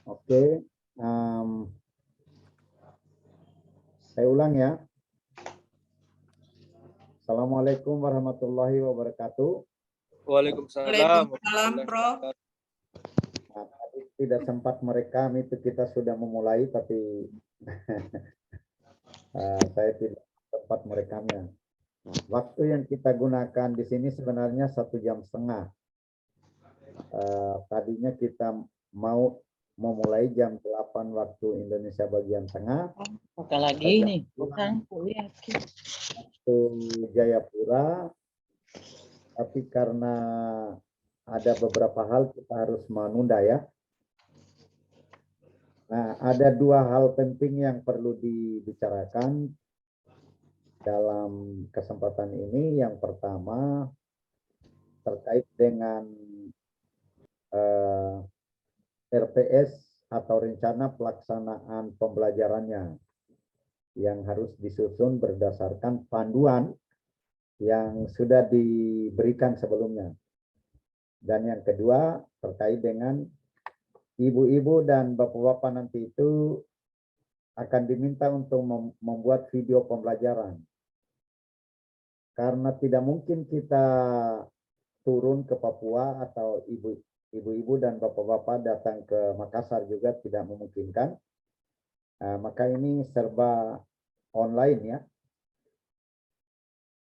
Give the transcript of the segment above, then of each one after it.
Oke, saya ulang ya. Assalamualaikum warahmatullahi wabarakatuh. Waalaikumsalam. Prof. Nah, tadi tidak sempat merekam itu, kita sudah memulai, tapi saya tidak sempat merekamnya. Waktu yang kita gunakan di sini sebenarnya 1,5 jam. Tadinya kita mau memulai jam 8 waktu Indonesia bagian tengah. Buka lagi nih, bukan kuliah. Waktu Jayapura, tapi karena ada beberapa hal kita harus menunda ya. Nah, ada 2 hal penting yang perlu dibicarakan dalam kesempatan ini. Yang pertama terkait dengan RPS atau rencana pelaksanaan pembelajarannya yang harus disusun berdasarkan panduan yang sudah diberikan sebelumnya. Dan yang kedua terkait dengan ibu-ibu dan bapak-bapak nanti itu akan diminta untuk membuat video pembelajaran. Karena tidak mungkin kita turun ke Papua atau ibu-ibu dan bapak-bapak datang ke Makassar juga tidak memungkinkan. Maka ini serba online ya.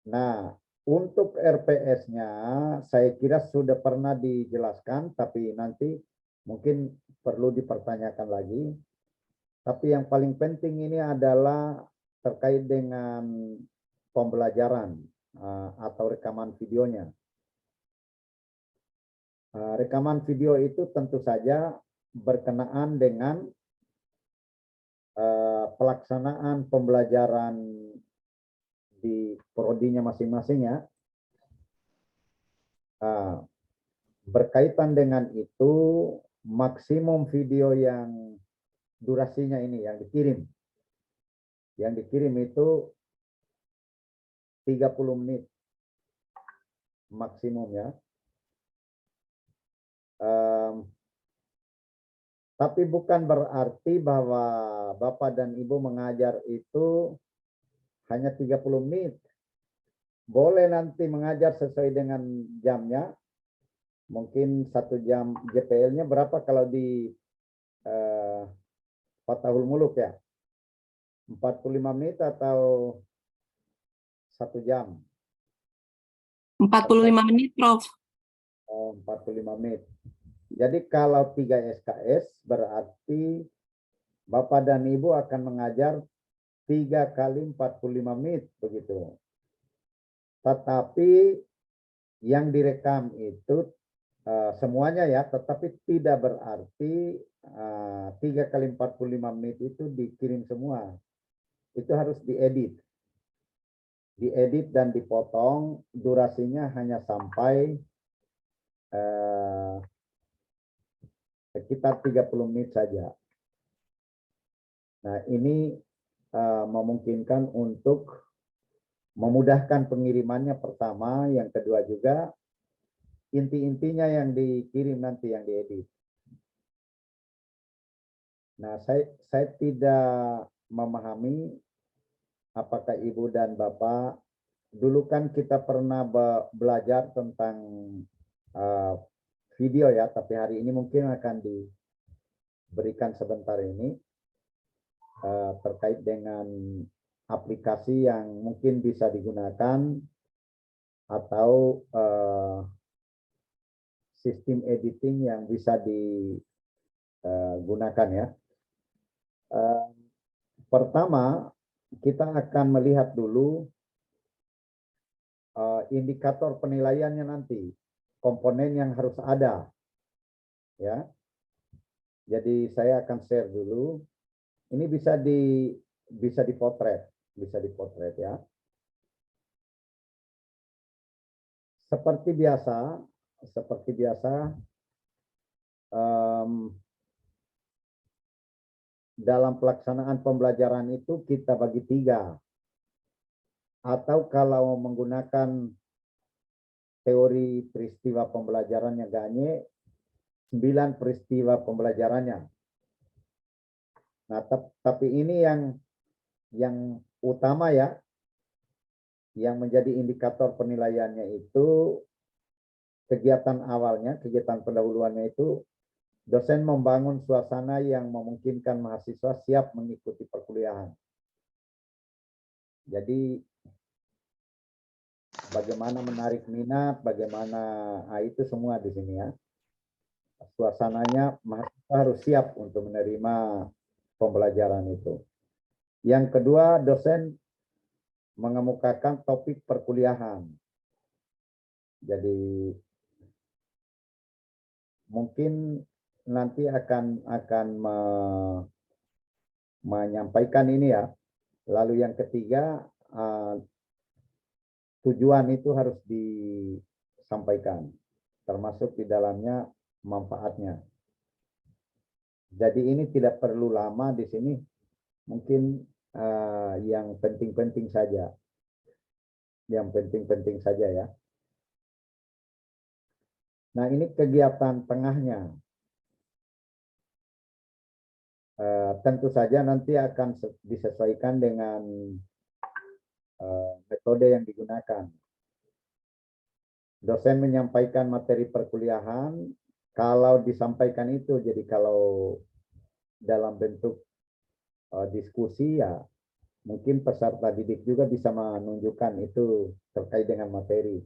Nah, untuk RPS-nya saya kira sudah pernah dijelaskan, tapi nanti mungkin perlu dipertanyakan lagi. Tapi yang paling penting ini adalah terkait dengan pembelajaran atau rekaman videonya. Rekaman video itu tentu saja berkenaan dengan pelaksanaan pembelajaran di prodinya masing-masing ya. Berkaitan dengan itu, maksimum video yang durasinya ini yang dikirim. Yang dikirim itu 30 menit maksimum ya. Tapi bukan berarti bahwa Bapak dan Ibu mengajar itu hanya 30 menit. Boleh nanti mengajar sesuai dengan jamnya. Mungkin 1 jam JPL-nya berapa kalau di Fatahul Muluk ya? 45 menit atau 1 jam? 45 menit, Prof. 45 menit. Jadi kalau 3 SKS berarti Bapak dan Ibu akan mengajar 3 kali 45 menit begitu. Tetapi yang direkam itu semuanya ya, tetapi tidak berarti 3 kali 45 menit itu dikirim semua. Itu harus diedit. Diedit dan dipotong, durasinya hanya sampai sekitar 30 menit saja. Nah, ini memungkinkan untuk memudahkan pengirimannya pertama, yang kedua juga inti-intinya yang dikirim nanti yang diedit. Nah, saya tidak memahami apakah Ibu dan Bapak, dulu kan kita pernah belajar tentang video ya, tapi hari ini mungkin akan diberikan sebentar ini terkait dengan aplikasi yang mungkin bisa digunakan atau sistem editing yang bisa digunakan ya. Pertama, kita akan melihat dulu indikator penilaiannya nanti, komponen yang harus ada ya. Jadi saya akan share dulu. Ini bisa dipotret ya. Seperti biasa dalam pelaksanaan pembelajaran itu kita bagi 3. Atau kalau menggunakan teori peristiwa pembelajarannya Gagne, 9 peristiwa pembelajarannya. Nah, tapi ini yang utama ya, yang menjadi indikator penilaiannya itu kegiatan awalnya, kegiatan pendahuluannya itu dosen membangun suasana yang memungkinkan mahasiswa siap mengikuti perkuliahan. Jadi bagaimana menarik minat, bagaimana itu semua di sini ya. Suasananya mahasiswa harus siap untuk menerima pembelajaran itu. Yang kedua, dosen mengemukakan topik perkuliahan. Jadi mungkin nanti akan menyampaikan ini ya. Lalu yang ketiga, tujuan itu harus disampaikan, termasuk di dalamnya manfaatnya. Jadi ini tidak perlu lama di sini, mungkin yang penting-penting saja. Yang penting-penting saja ya. Nah, ini kegiatan tengahnya. Tentu saja nanti akan disesuaikan dengan metode yang digunakan. Dosen menyampaikan materi perkuliahan, kalau disampaikan itu, jadi kalau dalam bentuk diskusi ya, mungkin peserta didik juga bisa menunjukkan itu terkait dengan materi.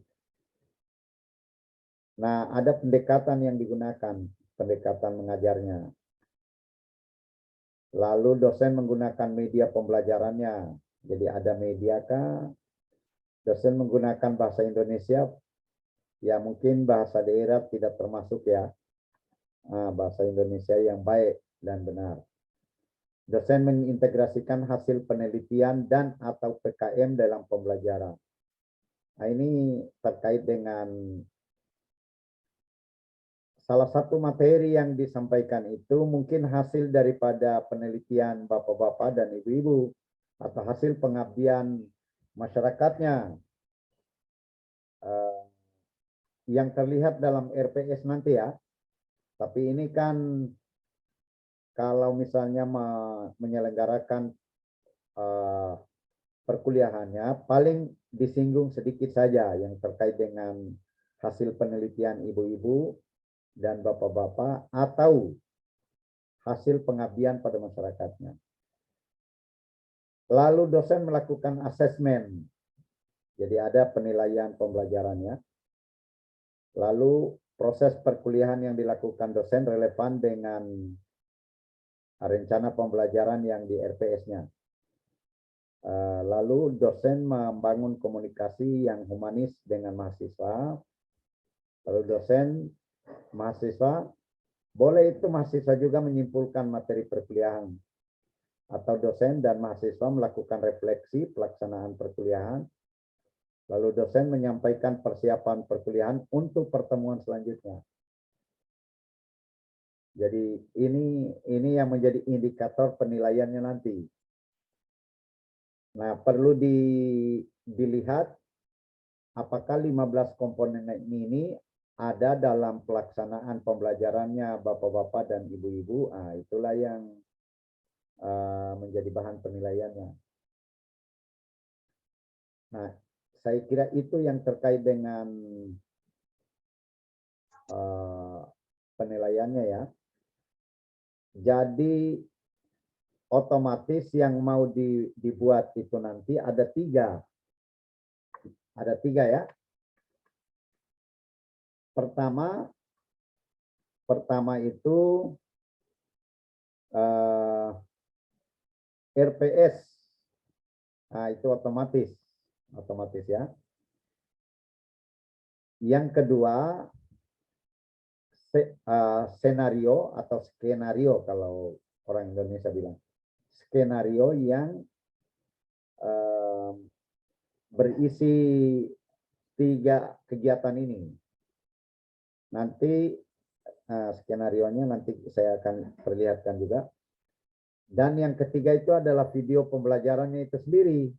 Nah, ada pendekatan yang digunakan, pendekatan mengajarnya. Lalu dosen menggunakan media pembelajarannya. Jadi ada media kah? Dosen menggunakan bahasa Indonesia, ya mungkin bahasa daerah tidak termasuk ya. Bahasa Indonesia yang baik dan benar. Dosen mengintegrasikan hasil penelitian dan atau PKM dalam pembelajaran. Nah, ini terkait dengan salah satu materi yang disampaikan itu mungkin hasil daripada penelitian bapak-bapak dan ibu-ibu atau hasil pengabdian masyarakatnya yang terlihat dalam RPS nanti ya. Tapi ini kan kalau misalnya menyelenggarakan perkuliahannya paling disinggung sedikit saja yang terkait dengan hasil penelitian ibu-ibu dan bapak-bapak atau hasil pengabdian pada masyarakatnya. Lalu dosen melakukan asesmen. Jadi ada penilaian pembelajarannya. Lalu proses perkuliahan yang dilakukan dosen relevan dengan rencana pembelajaran yang di RPS-nya. Lalu dosen membangun komunikasi yang humanis dengan mahasiswa. Lalu dosen, mahasiswa, boleh itu mahasiswa juga menyimpulkan materi perkuliahan. Atau dosen dan mahasiswa melakukan refleksi pelaksanaan perkuliahan. Lalu dosen menyampaikan persiapan perkuliahan untuk pertemuan selanjutnya. Jadi ini yang menjadi indikator penilaiannya nanti. Nah, perlu dilihat apakah 15 komponen ini ada dalam pelaksanaan pembelajarannya bapak-bapak dan ibu-ibu. Itulah yang menjadi bahan penilaiannya. Nah, saya kira itu yang terkait dengan penilaiannya ya. Jadi otomatis yang mau dibuat itu nanti ada tiga. Ada tiga ya. Pertama itu RPS. Nah, itu otomatis ya. Yang kedua senario atau skenario kalau orang Indonesia bilang. Skenario yang berisi 3 kegiatan ini. Nanti skenarionya nanti saya akan perlihatkan juga. Dan yang ketiga itu adalah video pembelajarannya itu sendiri.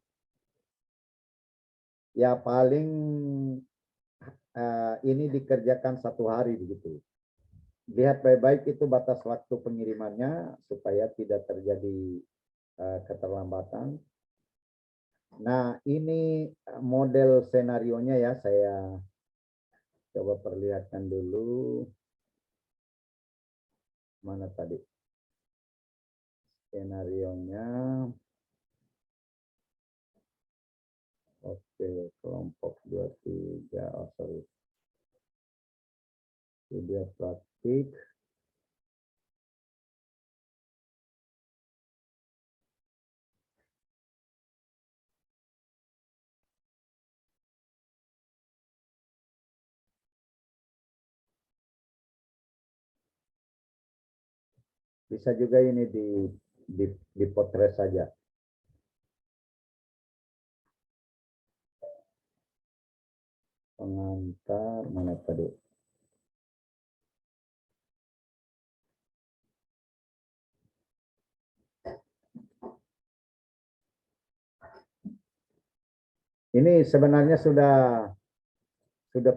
Ya paling ini dikerjakan 1 hari begitu. lihat baik-baik itu batas waktu pengirimannya supaya tidak terjadi keterlambatan. Nah, ini model senarionya ya, saya coba perlihatkan dulu. Mana tadi? Senarionya. Oke, kelompok 23. Oh, sorry. Video praktik. Bisa juga ini dipotret saja. Pengantar mana tadi? Ini sebenarnya sudah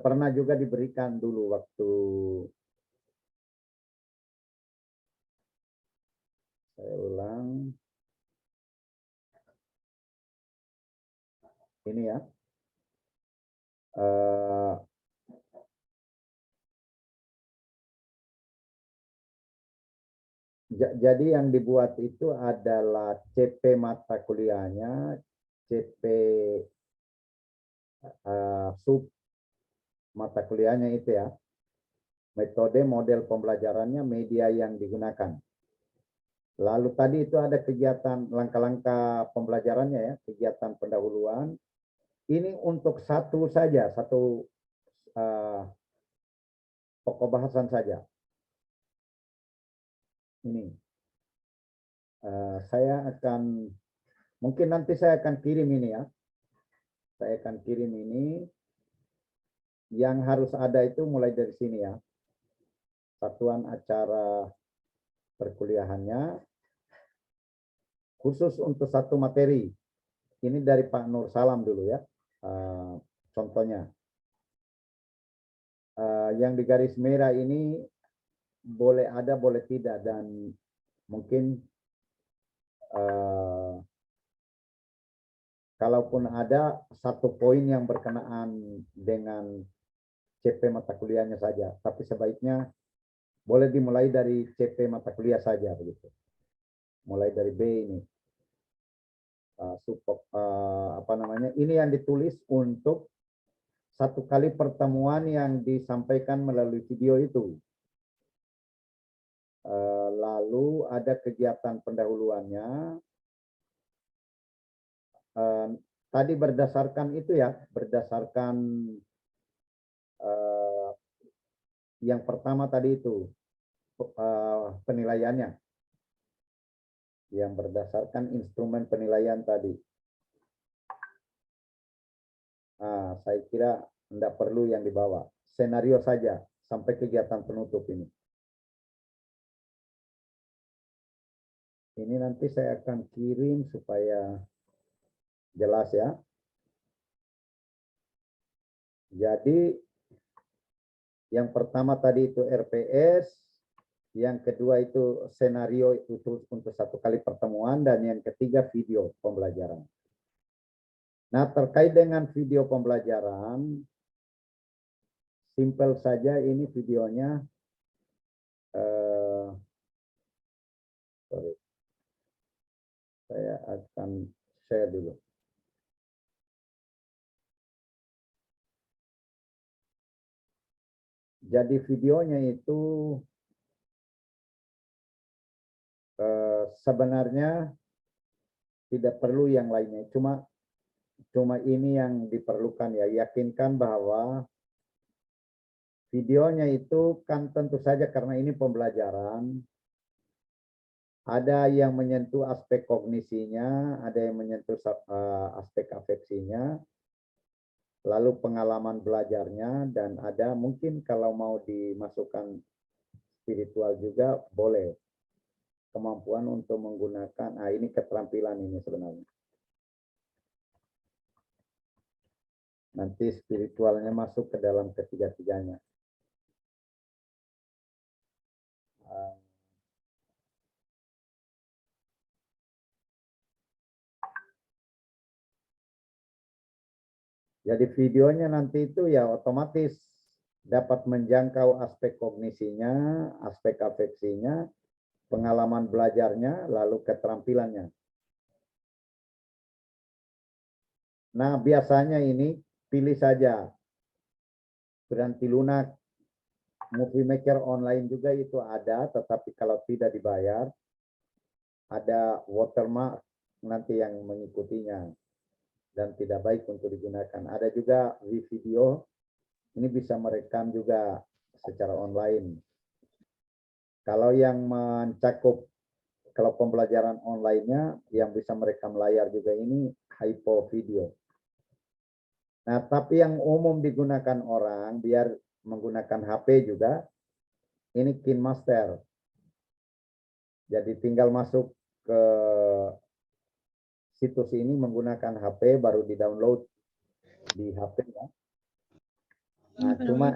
pernah juga diberikan dulu waktu saya ulang. Ini ya. Jadi yang dibuat itu adalah CP mata kuliahnya, CP sub mata kuliahnya itu ya. Metode model pembelajarannya, media yang digunakan. Lalu tadi itu ada kegiatan langkah-langkah pembelajarannya ya, kegiatan pendahuluan. Ini untuk satu saja, satu pokok bahasan saja. Ini mungkin nanti saya akan kirim ini ya. Saya akan kirim ini. Yang harus ada itu mulai dari sini ya. Satuan acara perkuliahannya. Khusus untuk satu materi. Ini dari Pak Nur Salam dulu ya. Contohnya. Yang di garis merah ini boleh ada, boleh tidak. Dan mungkin kalaupun ada satu poin yang berkenaan dengan CP mata kuliahnya saja. Tapi sebaiknya boleh dimulai dari CP mata kuliah saja begitu. Mulai dari B ini. Ini yang ditulis untuk satu kali pertemuan yang disampaikan melalui video itu. Lalu ada kegiatan pendahuluannya. Tadi berdasarkan itu ya, berdasarkan yang pertama tadi itu penilaiannya. Yang berdasarkan instrumen penilaian tadi. Saya kira tidak perlu yang dibawa. Senario saja sampai kegiatan penutup ini. Ini nanti saya akan kirim supaya jelas ya. Jadi yang pertama tadi itu RPS, yang kedua itu senario itu untuk satu kali pertemuan, dan yang ketiga video pembelajaran. Nah, terkait dengan video pembelajaran, simpel saja ini videonya. Sorry. Saya akan share dulu. Jadi videonya itu sebenarnya tidak perlu yang lainnya. Cuma ini yang diperlukan ya. Yakinkan bahwa videonya itu kan tentu saja karena ini pembelajaran. Ada yang menyentuh aspek kognisinya, ada yang menyentuh aspek afeksinya, lalu pengalaman belajarnya, dan ada mungkin kalau mau dimasukkan spiritual juga boleh. Kemampuan untuk menggunakan, ini keterampilan ini sebenarnya. Nanti spiritualnya masuk ke dalam ketiga-tiganya. Jadi videonya nanti itu ya otomatis dapat menjangkau aspek kognisinya, aspek afeksinya, pengalaman belajarnya, lalu keterampilannya. Nah, biasanya ini pilih saja. Berhenti lunak, Movie Maker online juga itu ada, tetapi kalau tidak dibayar, ada watermark nanti yang mengikutinya dan tidak baik untuk digunakan. Ada juga video, ini bisa merekam juga secara online. Kalau yang mencakup, kalau pembelajaran online-nya yang bisa merekam layar juga ini Hypo Video. Nah, tapi yang umum digunakan orang biar menggunakan HP juga, ini KineMaster. Jadi tinggal masuk ke situs ini menggunakan HP, baru di-download di HP ya. Nah, cuma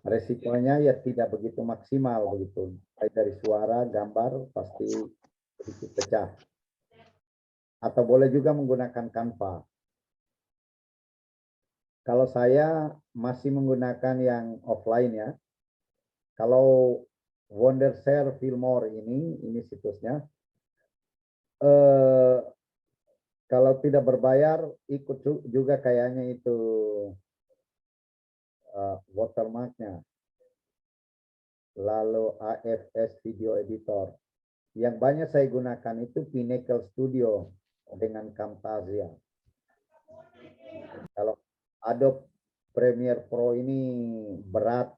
resikonya ya tidak begitu maksimal begitu. Baik dari suara, gambar pasti sedikit pecah. Atau boleh juga menggunakan Canva. Kalau saya masih menggunakan yang offline ya. Kalau Wondershare Fillmore ini situsnya. Kalau tidak berbayar, ikut juga kayaknya itu watermarknya. Lalu AFS Video Editor. Yang banyak saya gunakan itu Pinnacle Studio dengan Camtasia. Kalau Adobe Premiere Pro ini berat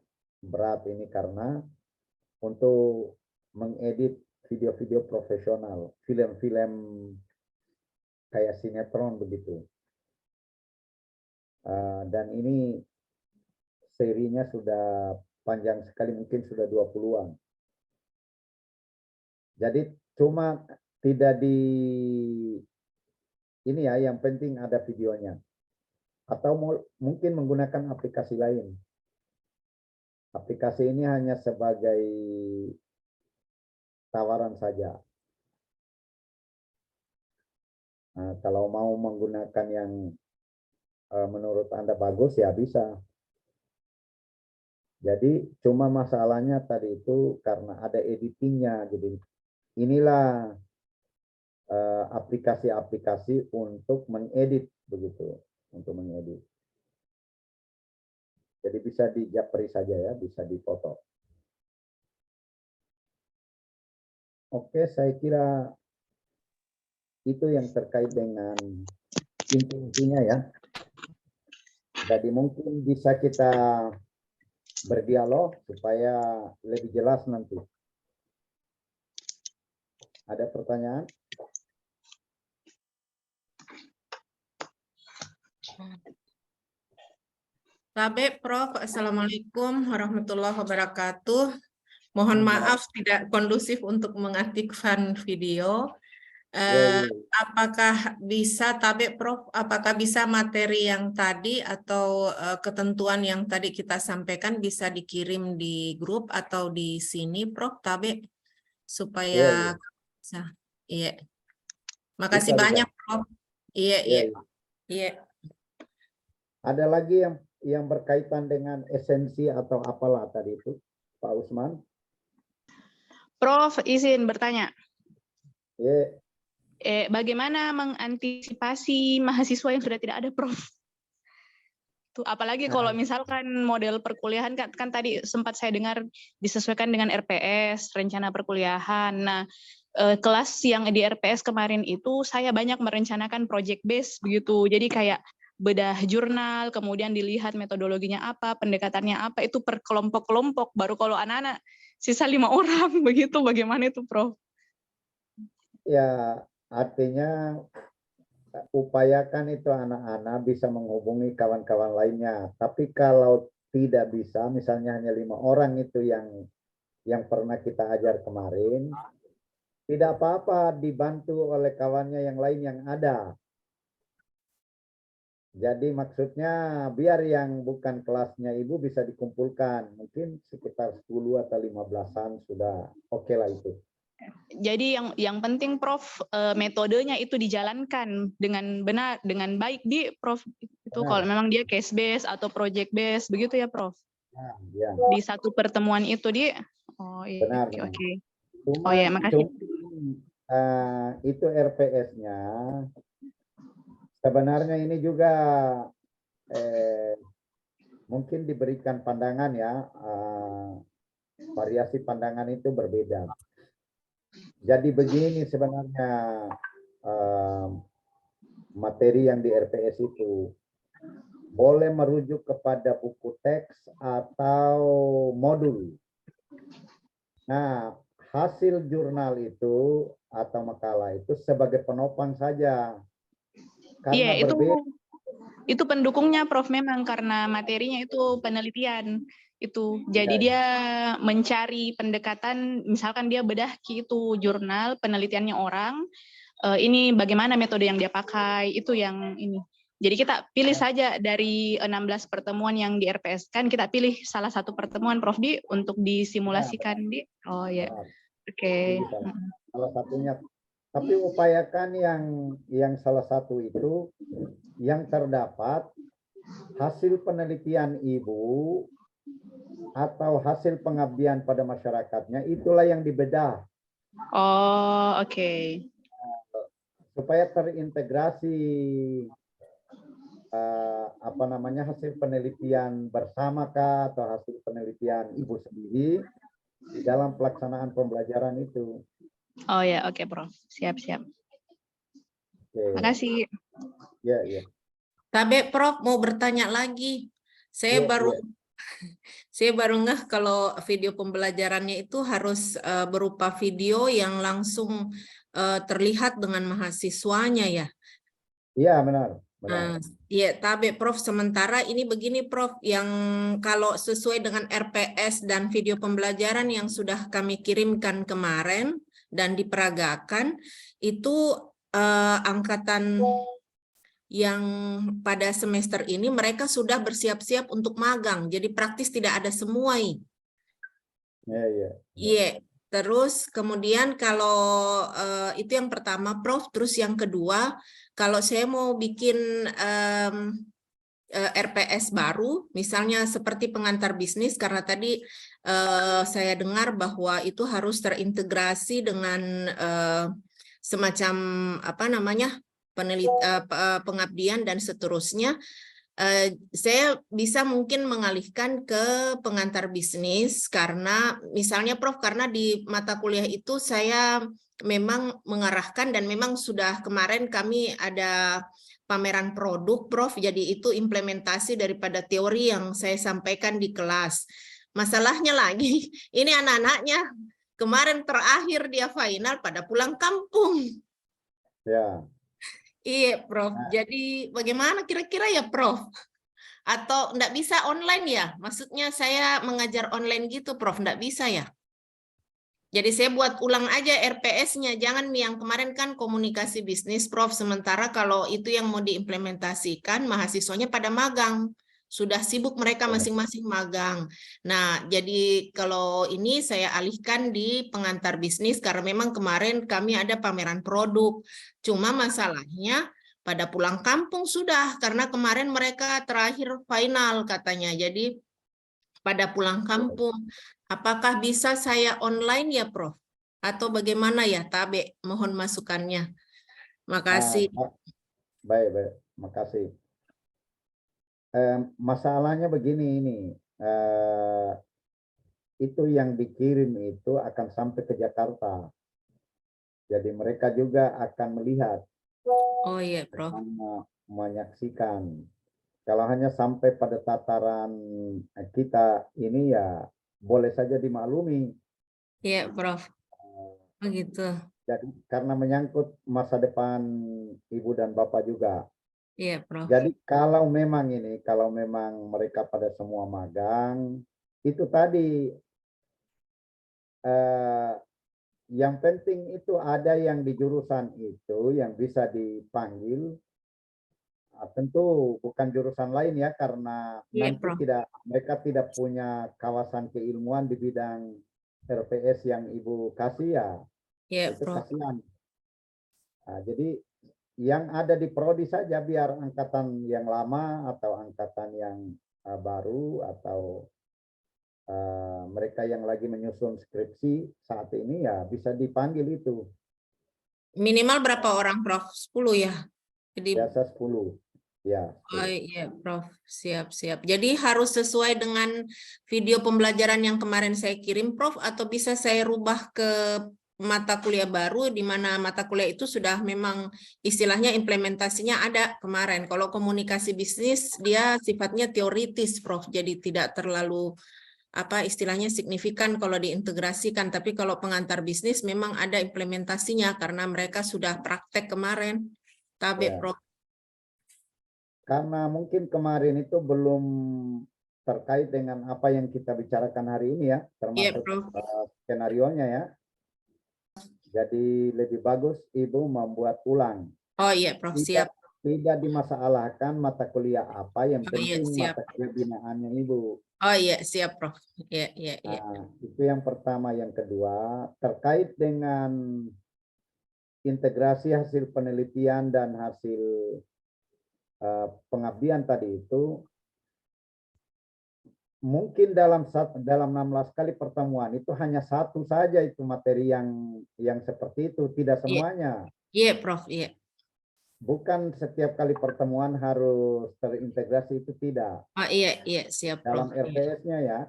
ini karena untuk mengedit video-video profesional, film-film kayak sinetron begitu. Dan ini serinya sudah panjang sekali, mungkin sudah 20-an. Jadi cuma tidak di ini ya, yang penting ada videonya. Atau mungkin menggunakan aplikasi lain. Aplikasi ini hanya sebagai tawaran saja. Nah, kalau mau menggunakan yang menurut Anda bagus ya bisa. Jadi cuma masalahnya tadi itu karena ada editingnya. Jadi inilah aplikasi-aplikasi untuk mengedit begitu, untuk mengedit. Jadi bisa dijapri saja ya, bisa difoto. Oke, saya kira itu yang terkait dengan inti-intinya ya. Jadi mungkin bisa kita berdialog supaya lebih jelas nanti. Ada pertanyaan? Tabe, Prof. Assalamualaikum warahmatullahi wabarakatuh. Mohon maaf tidak kondusif untuk mengaktifkan video. Apakah bisa, Tabe, Prof, apakah bisa materi yang tadi atau ketentuan yang tadi kita sampaikan bisa dikirim di grup atau di sini, Prof, Tabe, supaya bisa. Iya. Makasih banyak, Prof. Iya. Ada lagi yang berkaitan dengan esensi atau apalah tadi itu, Pak Usman? Prof, izin bertanya. Ya. Bagaimana mengantisipasi mahasiswa yang sudah tidak ada, Prof? Tuh, apalagi kalau misalkan model perkuliahan kan tadi sempat saya dengar disesuaikan dengan RPS, rencana perkuliahan. Nah, kelas yang di RPS kemarin itu saya banyak merencanakan project base begitu. Jadi kayak bedah jurnal, kemudian dilihat metodologinya apa, pendekatannya apa, itu per kelompok-kelompok. Baru kalau anak-anak sisa 5 orang begitu, bagaimana itu, Prof? Ya, artinya upayakan itu anak-anak bisa menghubungi kawan-kawan lainnya. Tapi kalau tidak bisa, misalnya hanya 5 orang itu yang pernah kita ajar kemarin, tidak apa-apa dibantu oleh kawannya yang lain yang ada. Jadi maksudnya biar yang bukan kelasnya ibu bisa dikumpulkan. Mungkin sekitar 10 atau 15-an sudah oke lah itu. Jadi yang penting Prof, metodenya itu dijalankan dengan benar, dengan baik di Prof. Itu kalau Benar. memang dia case based atau project based begitu ya Prof. Nah, ya, Di satu pertemuan itu di. Oh iya, benar. oke Benar. oke. Cuma, Oh ya, makasih. itu RPS-nya sebenarnya ini juga mungkin diberikan pandangan ya, variasi pandangan itu berbeda. Jadi begini sebenarnya materi yang di RPS itu boleh merujuk kepada buku teks atau modul. Nah, hasil jurnal itu atau makalah itu sebagai penopang saja. Karena Iya, berbeda. itu pendukungnya Prof memang karena materinya itu penelitian itu. Jadi Ya, dia mencari pendekatan, misalkan dia bedah itu jurnal penelitiannya orang, ini bagaimana metode yang dia pakai, itu yang ini. Jadi kita pilih saja dari 16 pertemuan yang di RPS kan, kita pilih salah satu pertemuan Prof Di untuk disimulasikan Di. Oh ya, benar. oke. Itu salah satunya. Tapi upayakan yang salah satu itu yang terdapat hasil penelitian Ibu atau hasil pengabdian pada masyarakatnya, itulah yang dibedah. Oh oke. Supaya terintegrasi hasil penelitian bersama kah atau hasil penelitian Ibu sendiri di dalam pelaksanaan pembelajaran itu. Oh ya, oke Prof. Siap-siap. Oke. Makasih. Ya, ya. Tabe Prof mau bertanya lagi. Saya Iya, baru iya. saya baru ngeh kalau video pembelajarannya itu harus berupa video yang langsung terlihat dengan mahasiswanya ya. Iya, benar. Nah, ya, Tabe Prof, sementara ini begini Prof, yang kalau sesuai dengan RPS dan video pembelajaran yang sudah kami kirimkan kemarin dan diperagakan, itu angkatan yang pada semester ini mereka sudah bersiap-siap untuk magang, jadi praktis tidak ada semua. Iya, iya. Iya, terus kemudian kalau itu yang pertama Prof, terus yang kedua, kalau saya mau bikin RPS baru, misalnya seperti pengantar bisnis, karena tadi saya dengar bahwa itu harus terintegrasi dengan semacam apa namanya pengabdian dan seterusnya. Saya bisa mungkin mengalihkan ke pengantar bisnis karena misalnya Prof, karena di mata kuliah itu saya memang mengarahkan dan memang sudah kemarin kami ada pameran produk Prof, jadi itu implementasi daripada teori yang saya sampaikan di kelas. Masalahnya lagi, ini anak-anaknya kemarin terakhir dia final pada pulang kampung. Ya. Iya, Prof. Jadi bagaimana kira-kira ya, Prof? Atau enggak bisa online ya? Maksudnya saya mengajar online gitu, Prof. Enggak bisa ya? Jadi saya buat ulang aja RPS-nya. Jangan yang kemarin kan komunikasi bisnis, Prof. Sementara kalau itu yang mau diimplementasikan, mahasiswanya pada magang. Sudah sibuk mereka masing-masing magang. Nah, jadi kalau ini saya alihkan di pengantar bisnis karena memang kemarin kami ada pameran produk. Cuma masalahnya pada pulang kampung sudah, karena kemarin mereka terakhir final katanya. Jadi pada pulang kampung, apakah bisa saya online ya, Prof? Atau bagaimana ya, Tabe? Mohon masukannya. Makasih. Baik, baik. Makasih. Masalahnya begini ini, itu yang dikirim itu akan sampai ke Jakarta. Jadi mereka juga akan melihat, Oh iya, Prof. menyaksikan. Kalau hanya sampai pada tataran kita ini ya boleh saja dimaklumi. Iya, Prof. Begitu. Jadi karena menyangkut masa depan Ibu dan Bapak juga. Iya, Prof. Jadi kalau memang mereka pada semua magang, itu tadi yang penting itu ada yang di jurusan itu yang bisa dipanggil. Tentu bukan jurusan lain ya, karena Iya, nanti Prof. mereka tidak punya kawasan keilmuan di bidang RPS yang Ibu kasih ya. Ya, Itu Prof. kasihan. Nah, jadi yang ada di prodi saja, biar angkatan yang lama atau angkatan yang baru atau mereka yang lagi menyusun skripsi saat ini ya bisa dipanggil itu. Minimal berapa orang, Prof? 10 ya? Jadi, Biasa 10. Ya, oh 10. iya, Prof. Siap-siap. Jadi harus sesuai dengan video pembelajaran yang kemarin saya kirim, Prof, atau bisa saya rubah ke mata kuliah baru, di mana mata kuliah itu sudah memang istilahnya implementasinya ada kemarin. Kalau komunikasi bisnis, dia sifatnya teoritis, Prof. Jadi tidak terlalu apa istilahnya signifikan kalau diintegrasikan. Tapi kalau pengantar bisnis memang ada implementasinya karena mereka sudah praktek kemarin. Tabe, Ya. Prof. Karena mungkin kemarin itu belum terkait dengan apa yang kita bicarakan hari ini ya, Iya, termasuk Prof. skenarionya ya. Jadi lebih bagus Ibu membuat ulang. Oh iya, Prof. Siap. Tidak dimasalahkan mata kuliah apa, yang Oh iya, penting siap. mata kuliah binaannya Ibu. Oh iya, siap, Prof. Iya, iya, iya. Nah, itu yang pertama. Yang kedua, terkait dengan integrasi hasil penelitian dan hasil pengabdian tadi itu, mungkin dalam 16 kali pertemuan itu hanya satu saja itu materi yang seperti itu, tidak Iya. semuanya. Iya, Prof. Iya. Bukan setiap kali pertemuan harus terintegrasi, itu tidak. Oh iya, iya, siap, Dalam Prof. Iya, RPS-nya ya,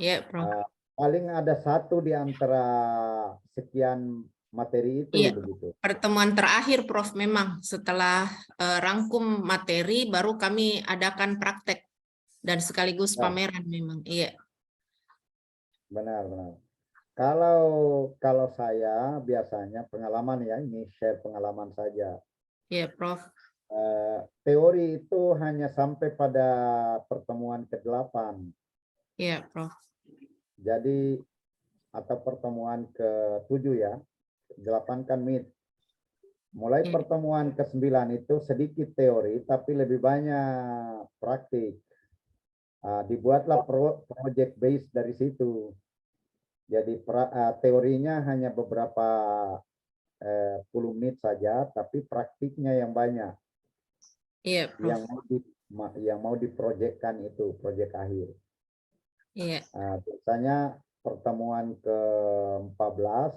iya, Prof. paling ada satu di antara sekian materi itu Iya. begitu. Pertemuan terakhir, Prof, memang setelah rangkum materi baru kami adakan praktek dan sekaligus Ya. pameran memang. Iya. Benar, benar. Kalau saya biasanya pengalaman ya, ini share pengalaman saja. Iya, Prof. Teori itu hanya sampai pada pertemuan ke-8. Iya, Prof. Jadi atau pertemuan ke-7 ya. 8 kan mid. Mulai Iya. pertemuan ke-9 itu sedikit teori tapi lebih banyak praktik. Dibuatlah project base dari situ. Jadi teorinya hanya beberapa puluh menit saja, tapi praktiknya yang banyak. Iya, Prof. Yang mau diprojekkan itu proyek akhir. Iya. Biasanya pertemuan ke-14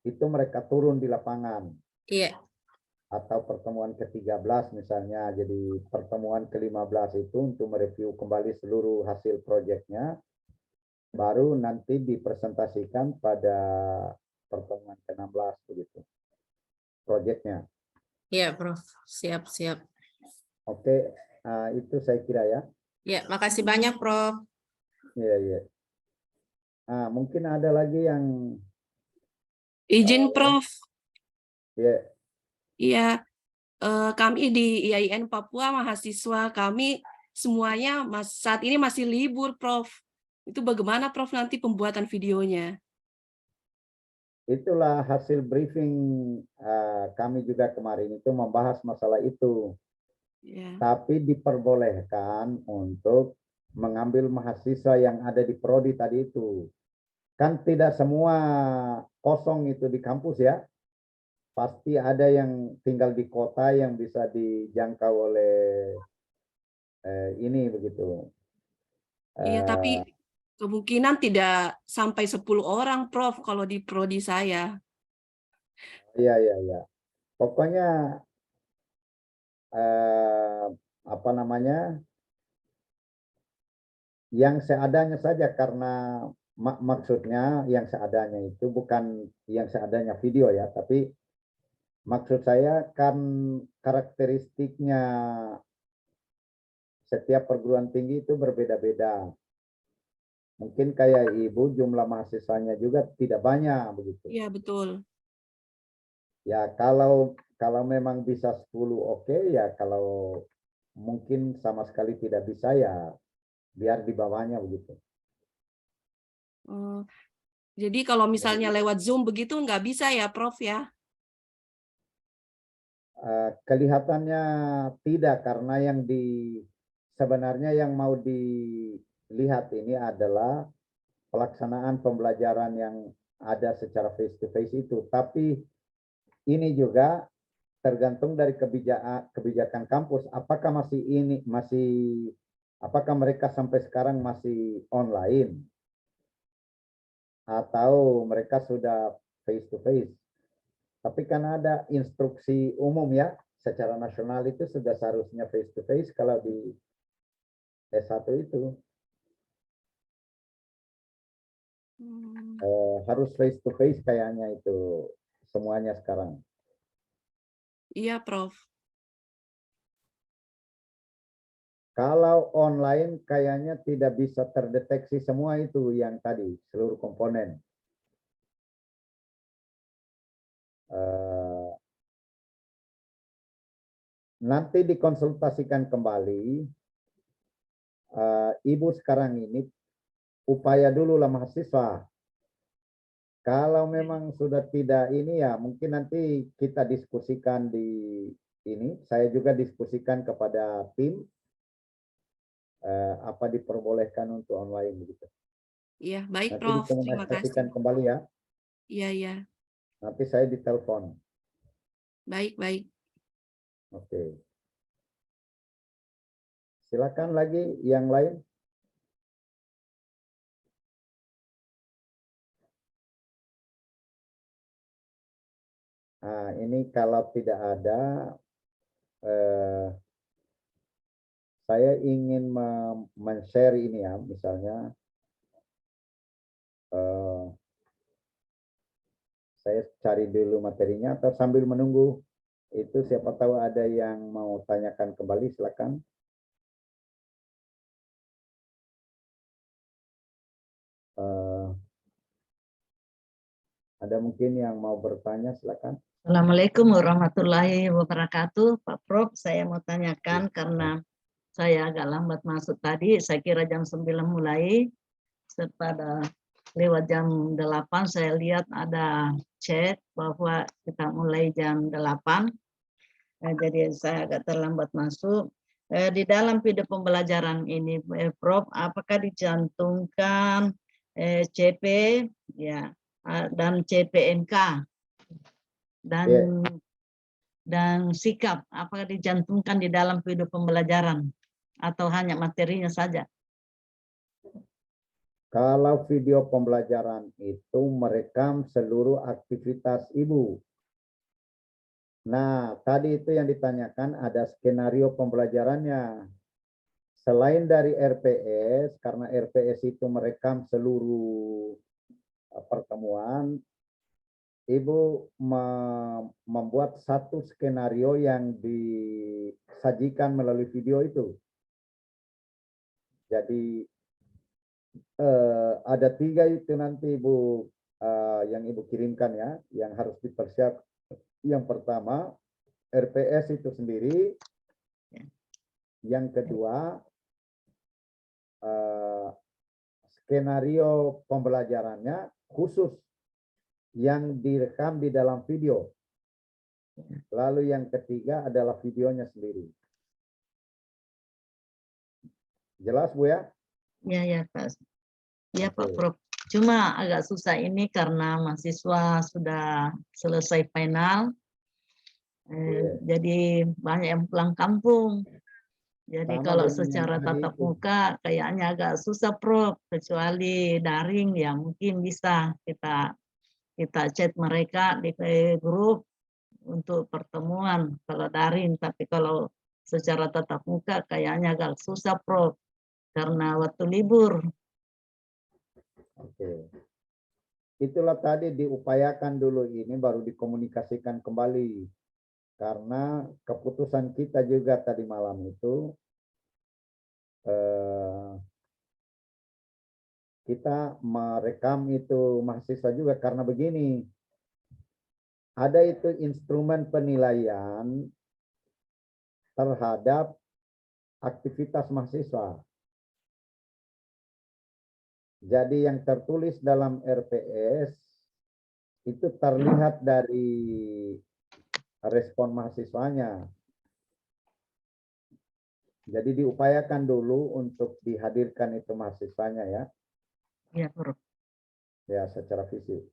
itu mereka turun di lapangan. Iya. Atau pertemuan ke-13 misalnya. Jadi pertemuan ke-15 itu untuk mereview kembali seluruh hasil proyeknya. Baru nanti dipresentasikan pada pertemuan ke-16 begitu. Proyeknya. Iya, Prof. Siap, siap. Oke, itu saya kira ya. Ya, makasih banyak, Prof. Iya, iya. Mungkin ada lagi yang Izin Prof, ya. iya kami di IAIN Papua mahasiswa kami semuanya saat ini masih libur Prof. Itu bagaimana Prof nanti pembuatan videonya? Itulah hasil briefing kami juga kemarin itu membahas masalah itu. Ya. Tapi diperbolehkan untuk mengambil mahasiswa yang ada di prodi tadi itu. Kan tidak semua kosong itu di kampus ya. Pasti ada yang tinggal di kota yang bisa dijangkau oleh ini begitu. Iya, tapi kemungkinan tidak sampai 10 orang Prof kalau di prodi saya. Iya, iya, iya. Pokoknya apa namanya? Yang seadanya saja, karena maksudnya yang seadanya itu bukan yang seadanya video ya, tapi maksud saya kan karakteristiknya setiap perguruan tinggi itu berbeda-beda. Mungkin kayak Ibu jumlah mahasiswanya juga tidak banyak begitu. Iya, betul. Ya kalau memang bisa 10 oke ya, kalau mungkin sama sekali tidak bisa ya biar di bawahnya begitu. Jadi kalau misalnya lewat Zoom begitu nggak bisa ya Prof ya? Kelihatannya tidak, karena sebenarnya yang mau dilihat ini adalah pelaksanaan pembelajaran yang ada secara face to face itu. Tapi ini juga tergantung dari kebijakan kampus. Apakah apakah mereka sampai sekarang masih online atau mereka sudah face to face. Tapi kan ada instruksi umum ya, secara nasional itu sudah seharusnya face to face kalau di S1 itu. Harus face to face kayaknya itu semuanya sekarang. Iya, Prof. Kalau online kayaknya tidak bisa terdeteksi semua itu yang tadi, seluruh komponen. Nanti dikonsultasikan kembali. Ibu sekarang ini upaya dulu lah mahasiswa. Kalau memang sudah tidak ini ya mungkin nanti kita diskusikan di ini. Saya juga diskusikan kepada tim apa diperbolehkan untuk online begitu. Iya, baik, Nanti Prof. Terima dikomunikasikan kasih. kembali ya. Iya, iya. Nanti saya ditelepon. Baik, baik. Oke. Silakan lagi yang lain. Nah, ini kalau tidak ada, saya ingin men-share ini ya, misalnya saya cari dulu materinya atau sambil menunggu itu siapa tahu ada yang mau tanyakan kembali, silakan. Ada mungkin yang mau bertanya, silakan. Assalamualaikum warahmatullahi wabarakatuh. Pak Prof, saya mau tanyakan karena saya agak lambat masuk tadi, saya kira jam 9 mulai, pada lewat jam 8 saya lihat ada chat bahwa kita mulai jam 8, jadi saya agak terlambat masuk. Di dalam video pembelajaran ini, Prof, apakah dicantumkan CP ya dan CPNK dan sikap, apakah dicantumkan di dalam video pembelajaran atau hanya materinya saja? Kalau video pembelajaran itu merekam seluruh aktivitas Ibu. Nah, tadi itu yang ditanyakan ada skenario pembelajarannya. Selain dari RPS, karena RPS itu merekam seluruh pertemuan, Ibu membuat satu skenario yang disajikan melalui video itu. Jadi ada 3 itu nanti Ibu yang Ibu kirimkan ya, yang harus dipersiapkan. Yang pertama RPS itu sendiri, yang kedua skenario pembelajarannya khusus yang direkam di dalam video. Lalu yang ketiga adalah videonya sendiri. Jelas Bu ya? Ya Pak. Ya Pak Prof. Cuma agak susah ini karena mahasiswa sudah selesai final. Jadi banyak yang pulang kampung. Jadi Sama kalau dengan yang tadi tatap itu. muka kayaknya agak susah Prof. Kecuali daring ya mungkin bisa kita chat mereka di grup untuk pertemuan kalau daring. Tapi kalau secara tatap muka kayaknya agak susah Prof. Karena waktu libur. Oke. Itulah tadi diupayakan dulu ini baru dikomunikasikan kembali. Karena keputusan kita juga tadi malam itu kita merekam itu mahasiswa juga karena begini. Ada itu instrumen penilaian terhadap aktivitas mahasiswa. Jadi yang tertulis dalam RPS itu terlihat dari respon mahasiswanya. Jadi diupayakan dulu untuk dihadirkan itu mahasiswanya ya. Ya Prof. Ya secara fisik.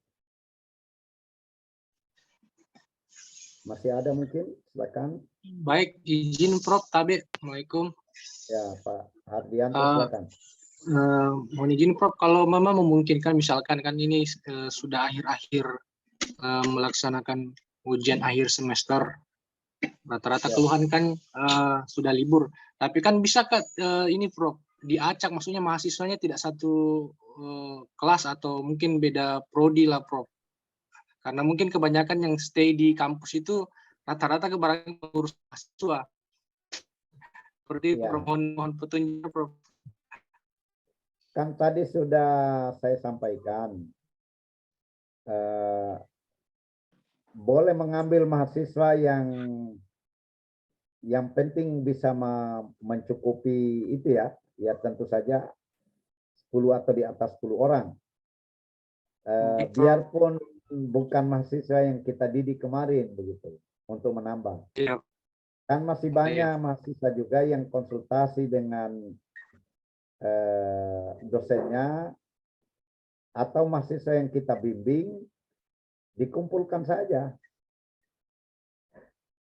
Masih ada mungkin? Silakan. Baik, izin Prof. Tabe. Assalamualaikum. Ya, Pak Hardianto, Eh, silakan. Mohon izin Prof, kalau Mama memungkinkan misalkan kan ini sudah akhir-akhir melaksanakan ujian akhir semester, rata-rata Ya. keluhan kan sudah libur, tapi kan bisa ini Prof diacak, maksudnya mahasiswanya tidak satu kelas atau mungkin beda prodi lah Prof, karena mungkin kebanyakan yang stay di kampus itu rata-rata kebanyakan ngurus mahasiswa. Seperti Ya. Prof, mohon petunjuk Prof. Kan tadi sudah saya sampaikan, boleh mengambil mahasiswa yang penting bisa mencukupi itu ya, ya tentu saja 10 atau di atas 10 orang. Biarpun bukan mahasiswa yang kita didik kemarin begitu, untuk menambah. Iya. Kan masih banyak mahasiswa juga yang konsultasi dengan dosennya atau mahasiswa yang kita bimbing, dikumpulkan saja.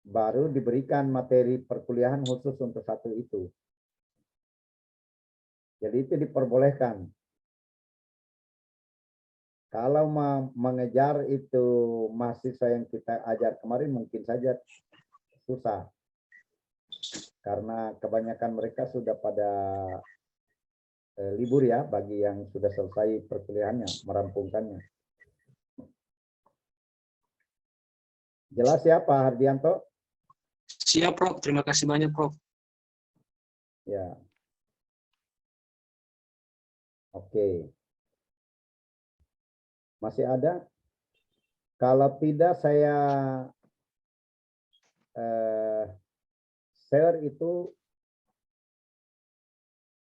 Baru diberikan materi perkuliahan khusus untuk satu itu. Jadi itu diperbolehkan. Kalau mengejar itu mahasiswa yang kita ajar kemarin mungkin saja susah. Karena kebanyakan mereka sudah pada libur ya, bagi yang sudah selesai perkuliahannya, merampungkannya. Jelas ya Pak Hardianto? Siap Prof, terima kasih banyak Prof. Ya. Oke. Masih ada? Kalau tidak saya share itu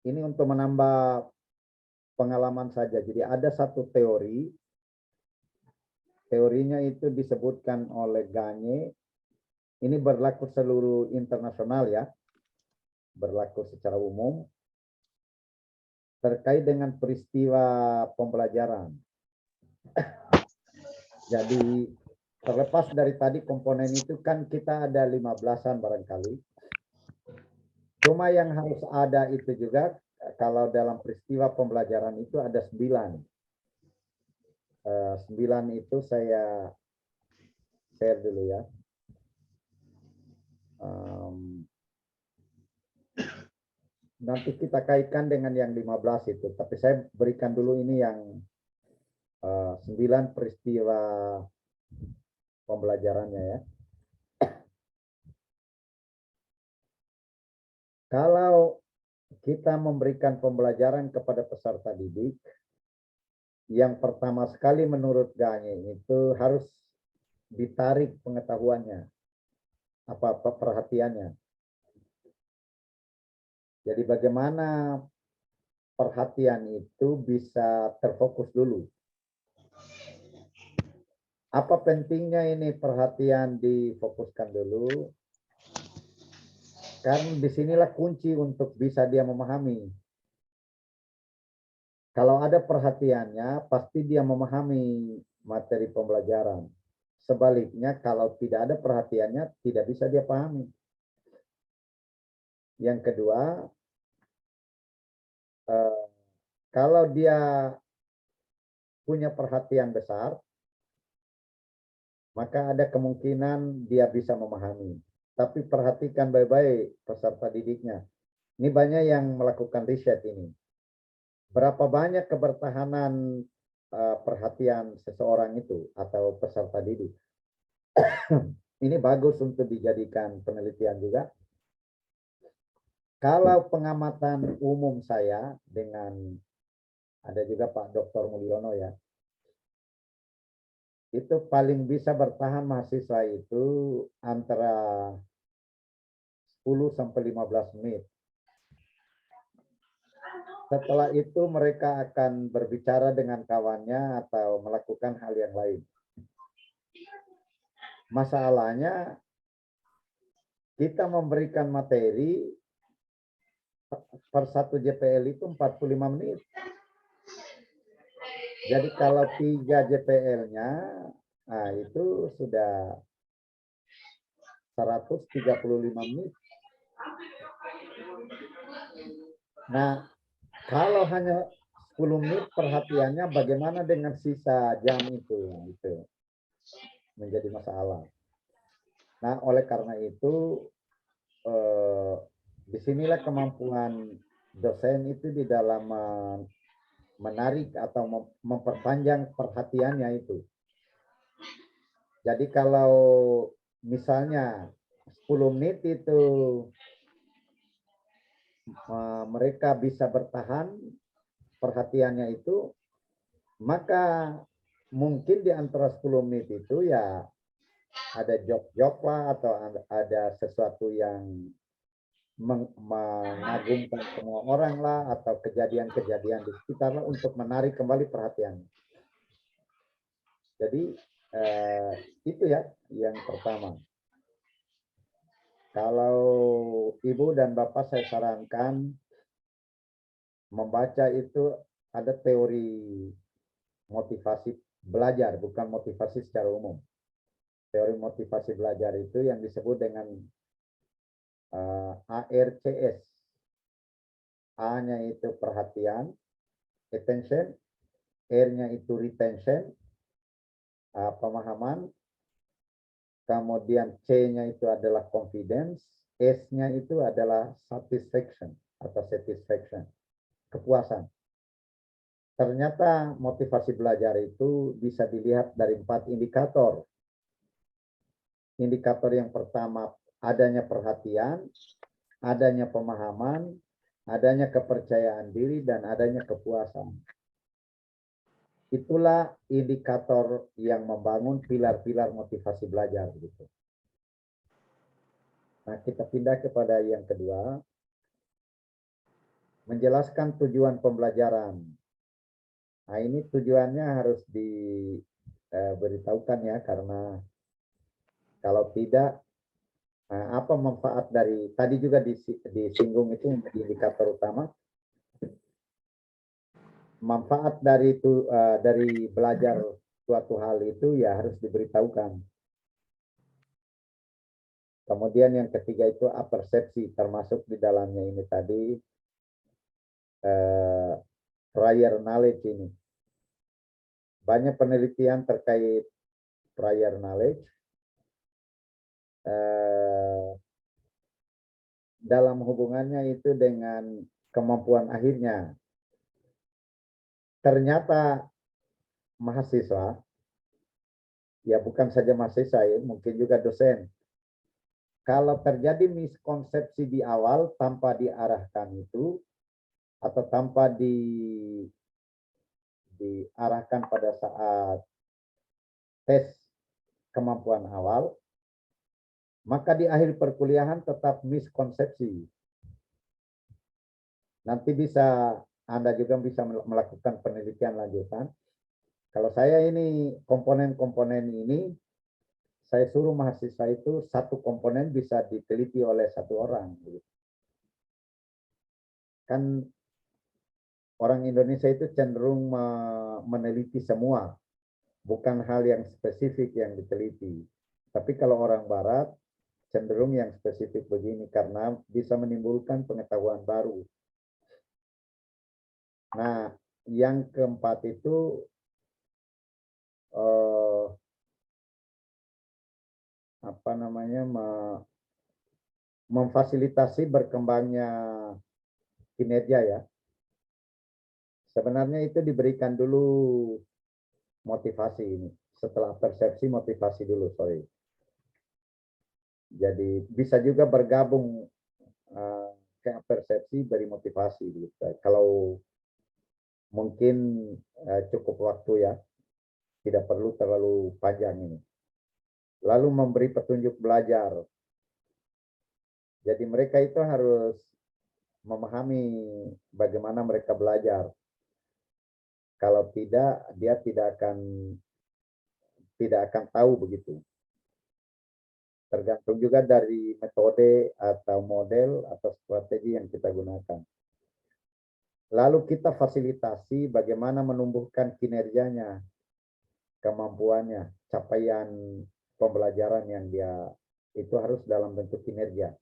ini untuk menambah pengalaman saja. Jadi ada satu teori, teorinya itu disebutkan oleh Gagne. Ini berlaku seluruh internasional ya, berlaku secara umum terkait dengan peristiwa pembelajaran. Jadi terlepas dari tadi komponen itu kan kita ada 15-an barangkali. Cuma yang harus ada itu juga kalau dalam peristiwa pembelajaran itu ada 9. 9 itu saya share dulu ya. Nanti kita kaitkan dengan yang 15 itu. Tapi saya berikan dulu ini yang 9 peristiwa pembelajarannya ya. Kalau kita memberikan pembelajaran kepada peserta didik, yang pertama sekali menurut Gagne itu harus ditarik pengetahuannya, apa perhatiannya. Jadi bagaimana perhatian itu bisa terfokus dulu. Apa pentingnya ini perhatian difokuskan dulu? Karena disinilah kunci untuk bisa dia memahami. Kalau ada perhatiannya, pasti dia memahami materi pembelajaran. Sebaliknya, kalau tidak ada perhatiannya, tidak bisa dia pahami. Yang kedua, kalau dia punya perhatian besar, maka ada kemungkinan dia bisa memahami. Tapi perhatikan baik-baik peserta didiknya. Ini banyak yang melakukan riset ini. Berapa banyak kebertahanan perhatian seseorang itu atau peserta didik. Ini bagus untuk dijadikan penelitian juga. Kalau pengamatan umum saya dengan ada juga Pak Dr. Mulyono ya. Itu paling bisa bertahan mahasiswa itu antara 10 sampai 15 menit. Setelah itu mereka akan berbicara dengan kawannya atau melakukan hal yang lain. Masalahnya kita memberikan materi per 1 JPL itu 45 menit. Jadi kalau 3 JPL-nya, nah itu sudah 135 menit. Nah, kalau hanya 10 menit perhatiannya, bagaimana dengan sisa jam itu? Itu menjadi masalah. Nah, oleh karena itu, disinilah kemampuan dosen itu di dalam menarik atau memperpanjang perhatiannya itu. Jadi kalau misalnya 10 menit itu mereka bisa bertahan perhatiannya itu, maka mungkin di antara 10 menit itu ya ada jok-jok lah, atau ada sesuatu yang mengagumkan semua orang lah, atau kejadian-kejadian di sekitar lah untuk menarik kembali perhatian. Jadi itu ya yang pertama. Kalau Ibu dan Bapak, saya sarankan membaca itu, ada teori motivasi belajar, bukan motivasi secara umum. Teori motivasi belajar itu yang disebut dengan ARCS. A-nya itu perhatian, attention, R-nya itu retention, pemahaman, kemudian C-nya itu adalah confidence, S-nya itu adalah satisfaction atau satisfaction, kepuasan. Ternyata motivasi belajar itu bisa dilihat dari 4 indikator. Indikator yang pertama, adanya perhatian, adanya pemahaman, adanya kepercayaan diri, dan adanya kepuasan. Itulah indikator yang membangun pilar-pilar motivasi belajar. Gitu. Nah, kita pindah kepada yang kedua. Menjelaskan tujuan pembelajaran. Nah, ini tujuannya harus diberitahukan ya, karena kalau tidak, apa manfaat dari, tadi juga disinggung itu menjadi indikator utama. Manfaat dari belajar suatu hal itu ya harus diberitahukan. Kemudian yang ketiga itu apersepsi, termasuk di dalamnya ini tadi prior knowledge ini. Banyak penelitian terkait prior knowledge. Dalam hubungannya itu dengan kemampuan akhirnya. Ternyata mahasiswa, ya bukan saja mahasiswa ya, mungkin juga dosen. Kalau terjadi miskonsepsi di awal tanpa diarahkan itu, atau tanpa diarahkan pada saat tes kemampuan awal, maka di akhir perkuliahan tetap miskonsepsi. Nanti Anda juga bisa melakukan penelitian lanjutan. Kalau saya ini komponen-komponen ini, saya suruh mahasiswa itu satu komponen bisa diteliti oleh satu orang. Kan orang Indonesia itu cenderung meneliti semua, bukan hal yang spesifik yang diteliti. Tapi kalau orang Barat cenderung yang spesifik begini karena bisa menimbulkan pengetahuan baru. Nah, yang keempat itu memfasilitasi berkembangnya kinerja ya. Sebenarnya itu diberikan dulu motivasi ini. Setelah persepsi, motivasi dulu, sorry. Jadi bisa juga bergabung ke persepsi beri motivasi. Gitu. Kalau mungkin cukup waktu ya, tidak perlu terlalu panjang ini. Lalu memberi petunjuk belajar. Jadi mereka itu harus memahami bagaimana mereka belajar. Kalau tidak, dia tidak akan tahu begitu. Tergantung juga dari metode atau model atau strategi yang kita gunakan. Lalu kita fasilitasi bagaimana menumbuhkan kinerjanya, kemampuannya, capaian pembelajaran yang dia Itu harus dalam bentuk kinerja.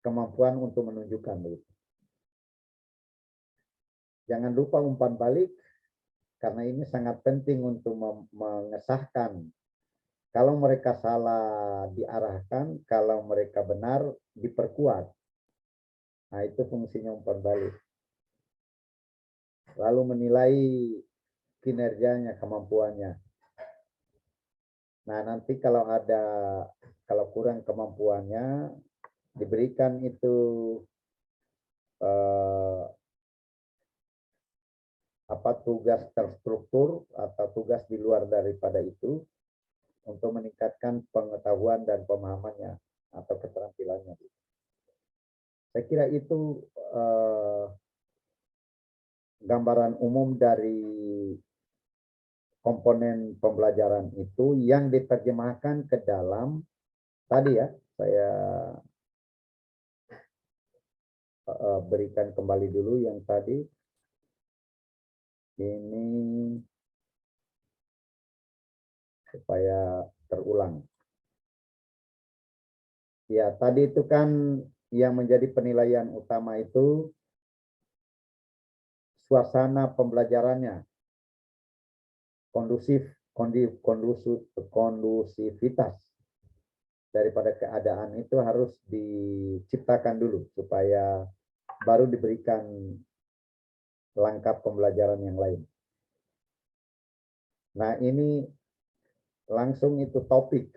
Kemampuan untuk menunjukkan begitu. Jangan lupa umpan balik, karena ini sangat penting untuk mengesahkan. Kalau mereka salah diarahkan, kalau mereka benar diperkuat. Nah, itu fungsinya umpan balik. Lalu menilai kinerjanya, kemampuannya. Nah, nanti kalau kurang kemampuannya, diberikan itu tugas terstruktur atau tugas di luar daripada itu untuk meningkatkan pengetahuan dan pemahamannya atau keterampilannya. Saya kira itu gambaran umum dari komponen pembelajaran itu yang diterjemahkan ke dalam tadi ya, saya berikan kembali dulu yang tadi. Ini supaya terulang. Ya, tadi itu kan yang menjadi penilaian utama itu suasana pembelajarannya. Kondusivitas daripada keadaan itu harus diciptakan dulu supaya baru diberikan langkah pembelajaran yang lain. Nah, ini langsung itu topik.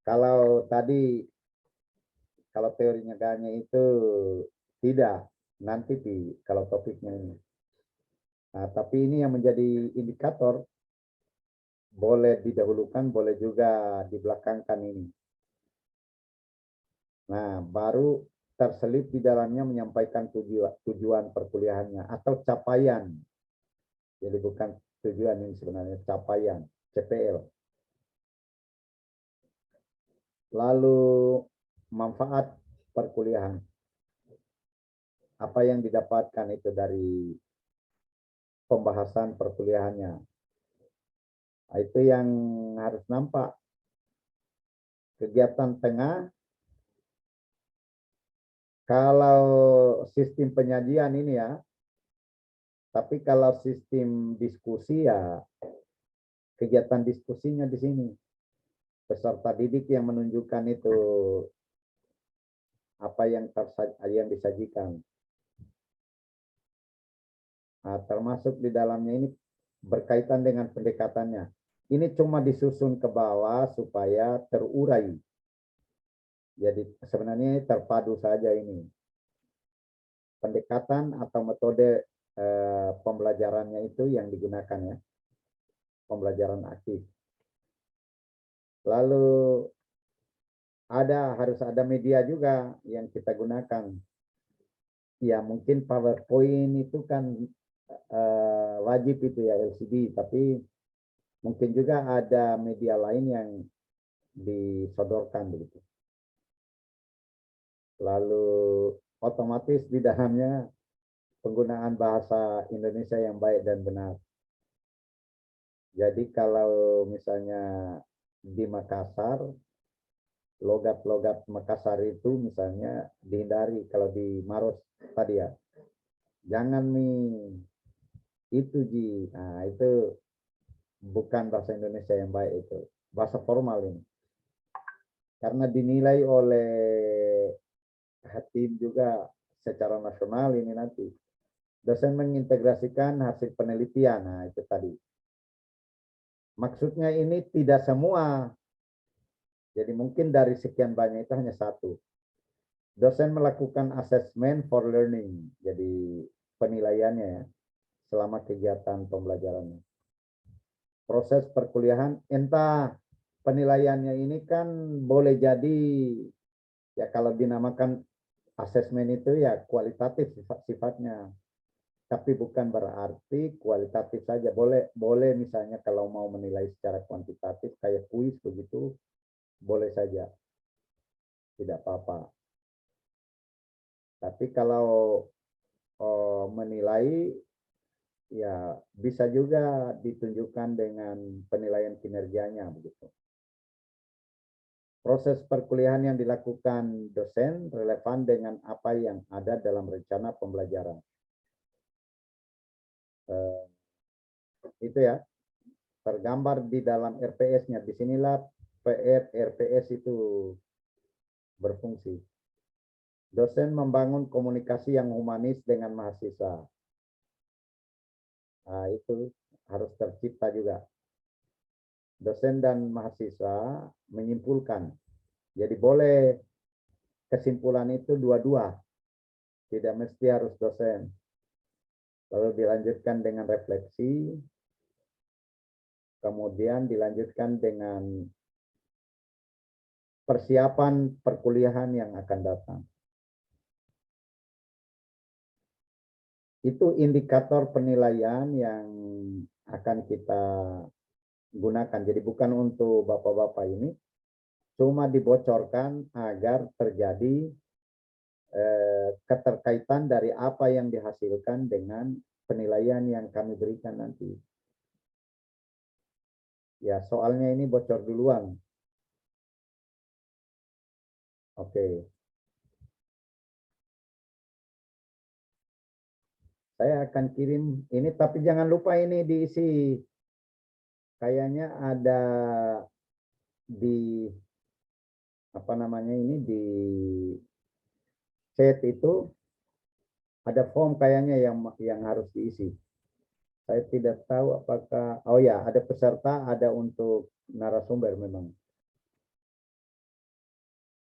Kalau tadi, kalau teorinya Ganya itu tidak, nanti kalau topiknya ini. Nah, tapi ini yang menjadi indikator, boleh didahulukan, boleh juga dibelakangkan ini. Nah, baru terselip di dalamnya menyampaikan tujuan perkuliahannya atau capaian. Jadi bukan tujuan ini sebenarnya, capaian, CPL. Lalu manfaat perkuliahan. Apa yang didapatkan itu dari pembahasan perkuliahannya. Nah, itu yang harus nampak. Kegiatan tengah, kalau sistem penyajian ini ya, tapi kalau sistem diskusi ya, kegiatan diskusinya di sini. Peserta didik yang menunjukkan itu apa yang disajikan. Nah, termasuk di dalamnya ini berkaitan dengan pendekatannya. Ini cuma disusun ke bawah supaya terurai. Jadi sebenarnya terpadu saja ini. Pendekatan atau metode pembelajarannya itu yang digunakan ya. Pembelajaran aktif. Lalu harus ada media juga yang kita gunakan. Ya mungkin PowerPoint itu kan wajib itu ya LCD, tapi mungkin juga ada media lain yang disodorkan begitu. Lalu otomatis di dalamnya penggunaan bahasa Indonesia yang baik dan benar. Jadi kalau misalnya di Makassar, logat-logat Makassar itu misalnya dihindari. Kalau di Maros tadi ya, jangan nih itu Ji. Nah, itu bukan bahasa Indonesia yang baik, itu bahasa formal ini. Karena dinilai oleh hakim juga secara nasional ini nanti. Dosen mengintegrasikan hasil penelitian. Nah, itu tadi. Maksudnya ini tidak semua. Jadi mungkin dari sekian banyak itu hanya satu. Dosen melakukan assessment for learning. Jadi penilaiannya ya, selama kegiatan pembelajarannya. Proses perkuliahan, entah penilaiannya ini kan boleh jadi, ya kalau dinamakan assessment itu ya kualitatif sifatnya. Tapi bukan berarti kualitatif saja. Boleh misalnya kalau mau menilai secara kuantitatif kayak kuis begitu, boleh saja. Tidak apa-apa. Tapi kalau menilai, ya bisa juga ditunjukkan dengan penilaian kinerjanya begitu. proses perkuliahan yang dilakukan dosen relevan dengan apa yang ada dalam rencana pembelajaran. Itu ya, tergambar di dalam RPS-nya. Disinilah PR RPS itu berfungsi. Dosen membangun komunikasi yang humanis dengan mahasiswa. Nah, itu harus tercipta juga. Dosen dan mahasiswa menyimpulkan. Jadi boleh kesimpulan itu dua-dua. Tidak mesti harus dosen. Lalu dilanjutkan dengan refleksi. Kemudian dilanjutkan dengan persiapan perkuliahan yang akan datang. Itu indikator penilaian yang akan kita gunakan. Jadi bukan untuk bapak-bapak ini, cuma dibocorkan agar terjadi keterkaitan dari apa yang dihasilkan dengan penilaian yang kami berikan nanti. Ya, soalnya ini bocor duluan. Oke. Saya akan kirim ini, tapi jangan lupa ini diisi. Kayaknya ada di apa namanya ini di chat itu ada form kayaknya yang harus diisi. Saya tidak tahu apakah, oh ya, ada peserta, ada untuk narasumber memang.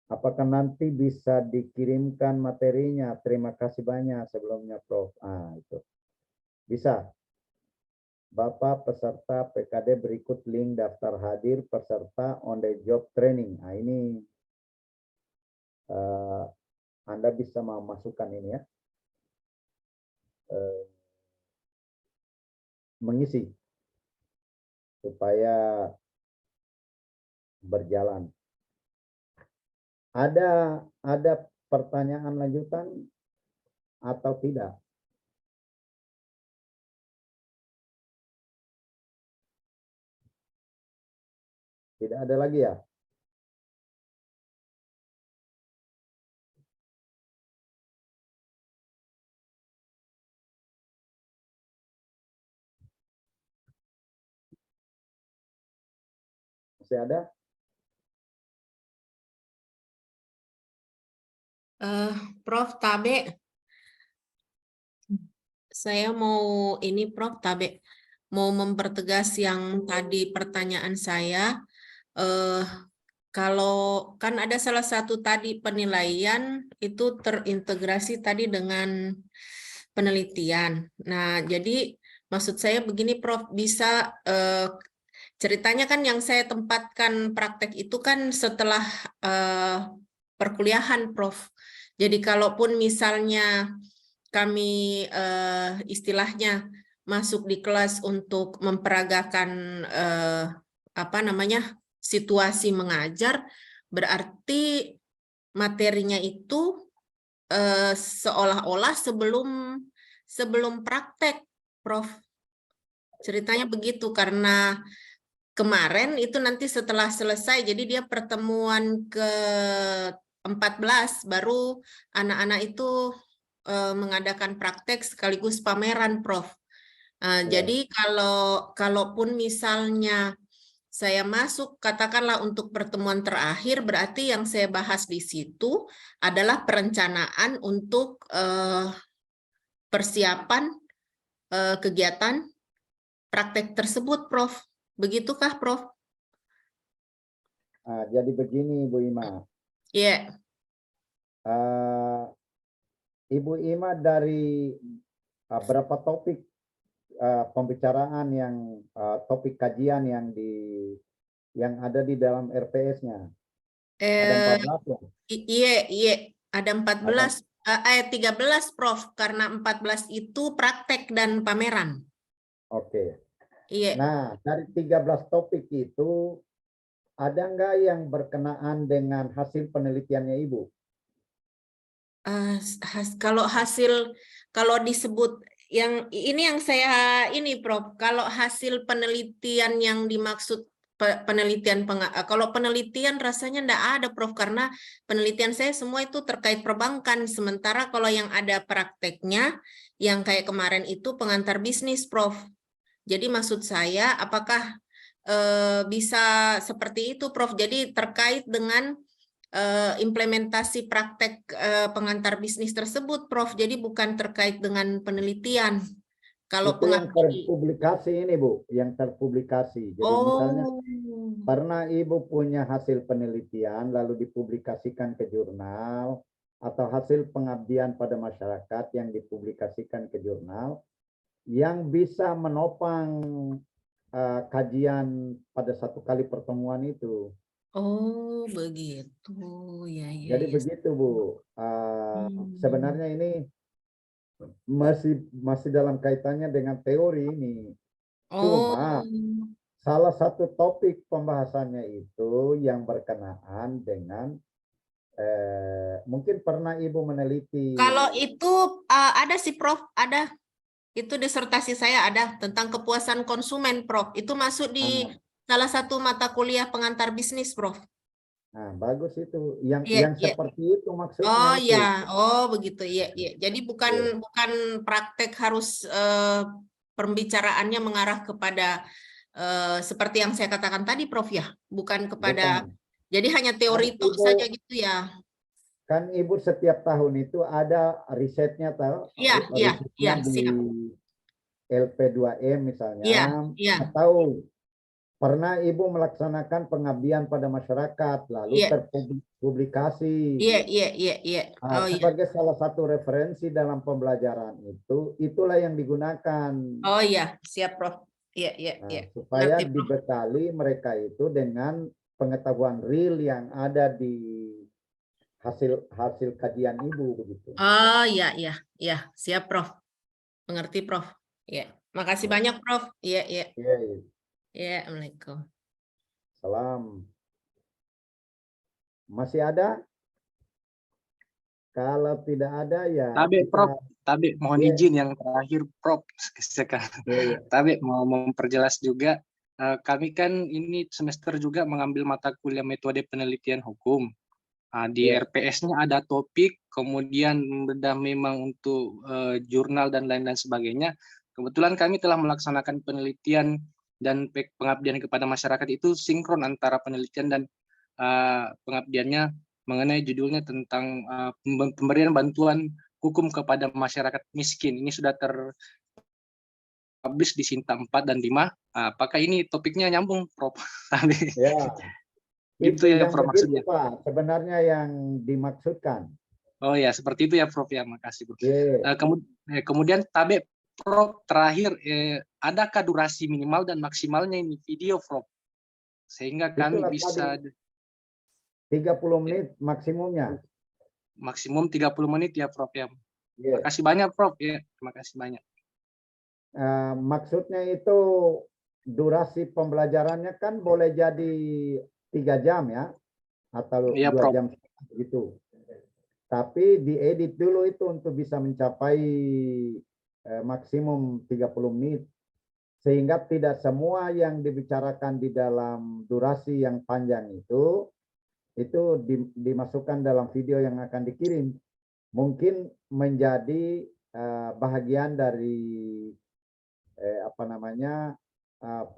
Apakah nanti bisa dikirimkan materinya? Terima kasih banyak sebelumnya, Prof. Itu. Bisa. Bapak peserta PKD berikut link daftar hadir peserta on the job training. Nah, ini Anda bisa memasukkan ini ya. Mengisi supaya berjalan. Ada pertanyaan lanjutan atau tidak? Tidak ada lagi ya? Masih ada? Prof Tabe, saya mau ini Prof Tabe mau mempertegas yang tadi pertanyaan saya. Kalau kan ada salah satu tadi penilaian itu terintegrasi tadi dengan penelitian. Nah, jadi maksud saya begini Prof, bisa ceritanya kan yang saya tempatkan praktek itu kan setelah perkuliahan Prof. Jadi kalaupun misalnya kami istilahnya masuk di kelas untuk memperagakan apa namanya situasi mengajar, berarti materinya itu seolah-olah sebelum praktek, Prof. Ceritanya begitu karena kemarin itu nanti setelah selesai, jadi dia pertemuan ke-14 baru anak-anak itu mengadakan praktek sekaligus pameran, Prof. Jadi kalaupun misalnya saya masuk katakanlah untuk pertemuan terakhir, berarti yang saya bahas di situ adalah perencanaan untuk persiapan kegiatan praktek tersebut, Prof. Begitukah, Prof? Jadi begini, Bu Ima. Iya. Ibu Ima dari berapa topik pembicaraan yang topik kajian yang ada di dalam RPS-nya? Ada 14 ya? Iya, ada 14. 13, Prof, karena 14 itu praktek dan pameran. Oke. Iya. Nah, dari 13 topik itu, ada nggak yang berkenaan dengan hasil penelitiannya Ibu? Kalau disebut yang ini yang saya ini Prof, kalau hasil penelitian yang dimaksud kalau penelitian rasanya enggak ada Prof, karena penelitian saya semua itu terkait perbankan, sementara kalau yang ada prakteknya yang kayak kemarin itu pengantar bisnis Prof. Jadi maksud saya apakah bisa seperti itu Prof, jadi terkait dengan implementasi praktek pengantar bisnis tersebut Prof, jadi bukan terkait dengan penelitian. Kalau Itu yang terpublikasi ini Bu, yang terpublikasi. Jadi misalnya pernah Ibu punya hasil penelitian lalu dipublikasikan ke jurnal, atau hasil pengabdian pada masyarakat yang dipublikasikan ke jurnal, yang bisa menopang kajian pada satu kali pertemuan itu. Oh begitu, ya ya. Jadi begitu Bu. Sebenarnya ini masih dalam kaitannya dengan teori ini. Cuma salah satu topik pembahasannya itu yang berkenaan dengan mungkin pernah Ibu meneliti. Kalau itu ada sih Prof, ada. Itu disertasi saya ada tentang kepuasan konsumen Prof. Itu masuk di salah satu mata kuliah pengantar bisnis Prof. Nah, bagus itu. Yang Iya, iya. seperti itu maksudnya. Oh itu. ya, oh begitu ya, ya. Jadi bukan praktek harus pembicaraannya mengarah kepada seperti yang saya katakan tadi Prof ya, bukan kepada. Bukan. Jadi hanya teori itu saja gitu ya. Kan Ibu setiap tahun itu ada risetnya tahu? Iya, iya, iya, di siap. LP2M misalnya, Iya, iya. atau pernah Ibu melaksanakan pengabdian pada masyarakat lalu terpublikasi. Iya, iya, iya, iya. Oh iya. Sebagai salah satu referensi dalam pembelajaran itu, itulah yang digunakan. Oh iya, siap Prof. Iya, iya, iya. Supaya dibekali mereka itu dengan pengetahuan real yang ada di hasil kajian Ibu begitu. Oh iya, iya, iya, siap Prof. Mengerti Prof. Iya, makasih banyak Prof. Iya, iya. Iya. Iya, Assalamualaikum. Salam. Masih ada? Kalau tidak ada ya. Prof, mohon izin yang terakhir Prof. Tapi mau memperjelas juga, kami kan ini semester juga mengambil mata kuliah metode penelitian hukum. Di RPS-nya ada topik, kemudian bedah memang untuk jurnal dan lain-lain sebagainya. Kebetulan kami telah melaksanakan penelitian dan pengabdian kepada masyarakat itu sinkron antara penelitian dan pengabdiannya mengenai judulnya tentang pemberian bantuan hukum kepada masyarakat miskin. Ini sudah terpublish di Sinta 4 dan 5. Apakah ini topiknya nyambung, Prof? Ya. Gitu ya, Prof, maksudnya. Pak, sebenarnya yang dimaksudkan. Oh ya, seperti itu ya, Prof. Ya, makasih, Prof. Yeah. Kemudian Tabe, Prof, terakhir, adakah durasi minimal dan maksimalnya ini video, Prof? Sehingga kami bisa... 30 menit maksimumnya. Maksimum 30 menit ya, Prof. Ya. Yeah. Terima kasih banyak, Prof. Ya, terima kasih banyak. Maksudnya itu durasi pembelajarannya kan boleh jadi 3 jam ya, atau 2 jam gitu. Tapi diedit dulu itu untuk bisa mencapai maksimum 30 menit. Sehingga tidak semua yang dibicarakan di dalam durasi yang panjang itu dimasukkan dalam video yang akan dikirim. Mungkin menjadi bahagian dari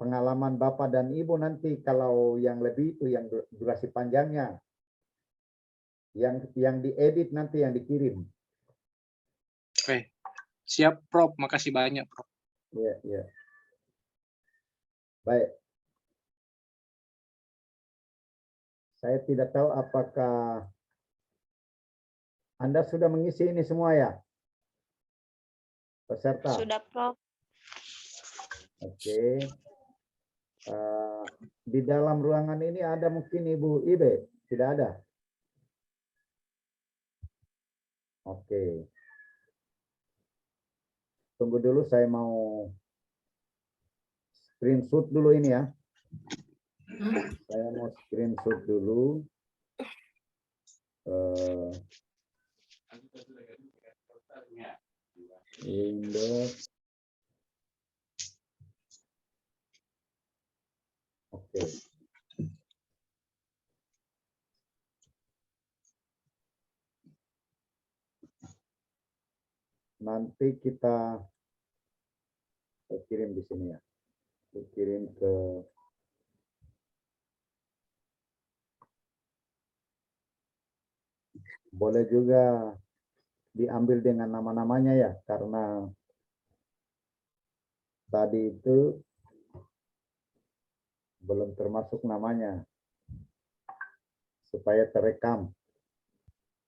pengalaman Bapak dan Ibu nanti kalau yang lebih itu yang durasi panjangnya. Yang diedit nanti yang dikirim. Oke. Siap, Prof. Makasih banyak, Prof. Iya, iya. Baik. Saya tidak tahu apakah Anda sudah mengisi ini semua ya? Peserta. Sudah, Prof. Oke. Di dalam ruangan ini ada mungkin Ibu Ibe? Tidak ada? Oke. Tunggu dulu, saya mau screenshot dulu ini ya. Saya mau screenshot dulu. Windows. Oke. nanti kita kirim di sini ya. Dikirim ke boleh juga diambil dengan nama-namanya ya, karena tadi itu belum termasuk namanya, supaya terekam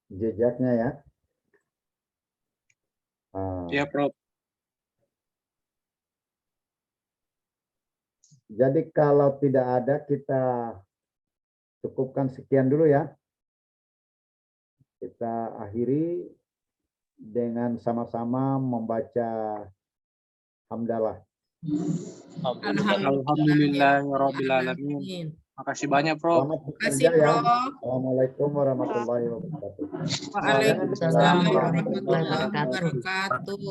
jejaknya ya. Ya, Prof. Jadi kalau tidak ada, kita cukupkan sekian dulu ya. Kita akhiri dengan sama-sama membaca hamdalah. Alhamdulillahirabbil alamin. Makasih banyak, Prof. Selamat Terima kasih, bekerja ya. Prof. Assalamualaikum warahmatullahi wabarakatuh. Waalaikumsalam Waalaikumsalam warahmatullahi warahmatullahi wabarakatuh. wabarakatuh.